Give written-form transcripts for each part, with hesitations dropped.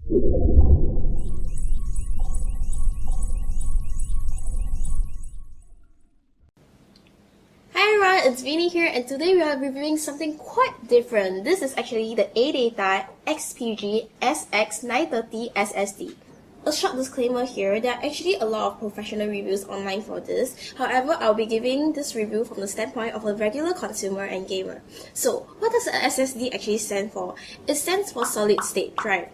Hi everyone, it's Vinny here, and today we are reviewing something quite different. This is actually the Adata Xpg Sx930 SSD. A short disclaimer here, there are actually a lot of professional reviews online for this. However, I'll be giving this review from the standpoint of a regular consumer and gamer. So, what does an SSD actually stand for? It stands for solid state drive.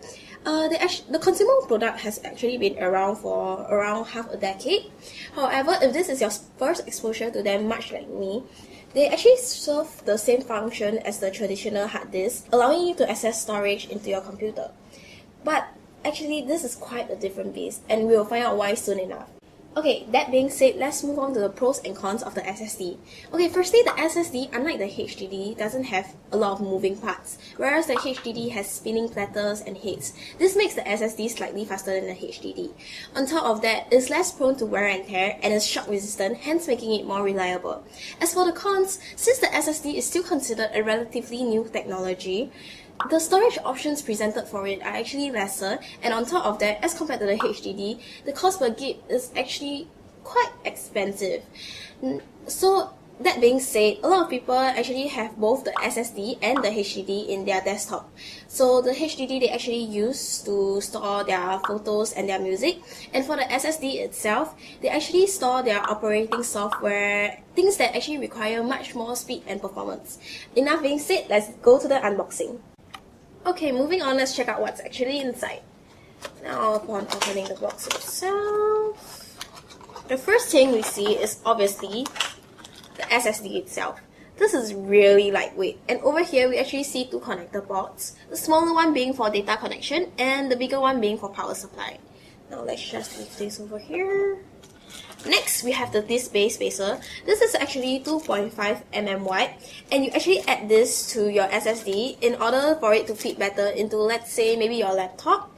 The consumer product has actually been around for around half a decade. However, if this is your first exposure to them, much like me, they actually serve the same function as the traditional hard disk, allowing you to access storage into your computer. But actually, this is quite a different beast, and we'll find out why soon enough. Okay, that being said, let's move on to the pros and cons of the SSD. Okay, firstly, the SSD, unlike the HDD, doesn't have a lot of moving parts, whereas the HDD has spinning platters and heads. This makes the SSD slightly faster than the HDD. On top of that, it's less prone to wear and tear and is shock resistant, hence making it more reliable. As for the cons, since the SSD is still considered a relatively new technology, the storage options presented for it are actually lesser, and on top of that, as compared to the HDD, the cost per gig is actually quite expensive. So that being said, a lot of people actually have both the SSD and the HDD in their desktop. So the HDD they actually use to store their photos and their music, and for the SSD itself, they actually store their operating software, things that actually require much more speed and performance. Enough being said, let's go to the unboxing. Okay, moving on, let's check out what's actually inside. Now, upon opening the box itself, the first thing we see is obviously the SSD itself. This is really lightweight, and over here we actually see two connector ports, the smaller one being for data connection and the bigger one being for power supply. Now let's just move this over here. Next, we have the disk bay spacer. This is actually 2.5 mm wide, and you actually add this to your SSD in order for it to fit better into, let's say, maybe your laptop.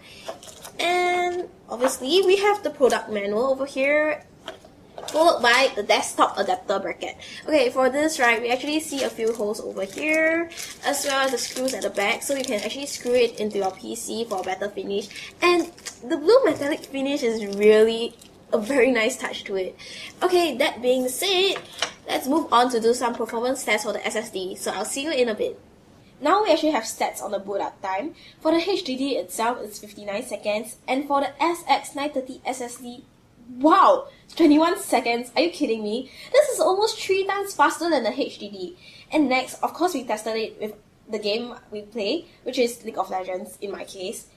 And obviously, we have the product manual over here, followed by the desktop adapter bracket. Okay, for this, right, we actually see a few holes over here, as well as the screws at the back, so you can actually screw it into your PC for a better finish. And the blue metallic finish is really a very nice touch to it. Okay, that being said, let's move on to do some performance tests for the SSD, so I'll see you in a bit. Now we actually have stats on the boot up time. For the HDD itself, it's 59 seconds, and for the Sx930 SSD, wow, 21 seconds, are you kidding me? This is almost 3 times faster than the HDD. And next, of course, we tested it with the game we play, which is League of Legends in my case.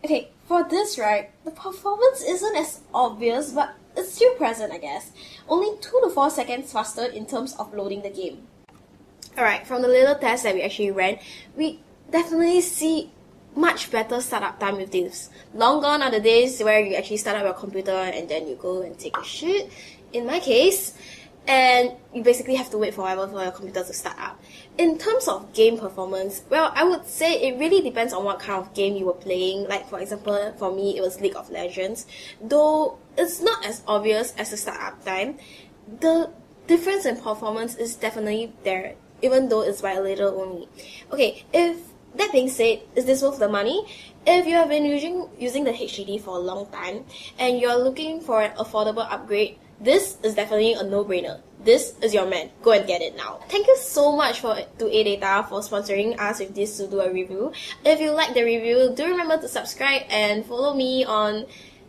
Okay, for this, right, the performance isn't as obvious, but it's still present, I guess. Only 2 to 4 seconds faster in terms of loading the game. Alright, from the little test that we actually ran, we definitely see much better startup time with this. Long gone are the days where you actually start up your computer and then you go and take a shit, in my case, and you basically have to wait forever for your computer to start up. In terms of game performance, well, I would say it really depends on what kind of game you were playing. Like, for example, for me, it was League of Legends. Though it's not as obvious as the startup time, the difference in performance is definitely there, even though it's by a little only. Okay, if that being said, is this worth the money? If you have been using the HDD for a long time and you're looking for an affordable upgrade, this is definitely a no-brainer. This is your man. Go and get it now. Thank you so much to Adata for sponsoring us with this to do a review. If you like the review, do remember to subscribe and follow me on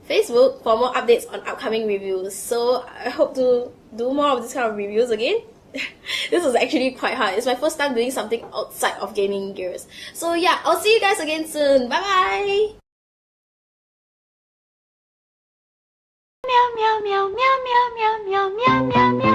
Facebook for more updates on upcoming reviews. So I hope to do more of this kind of reviews again. This was actually quite hard. It's my first time doing something outside of gaming gears. So yeah, I'll see you guys again soon. Bye bye! Meow meow meow meow meow meow meow meow meow meow.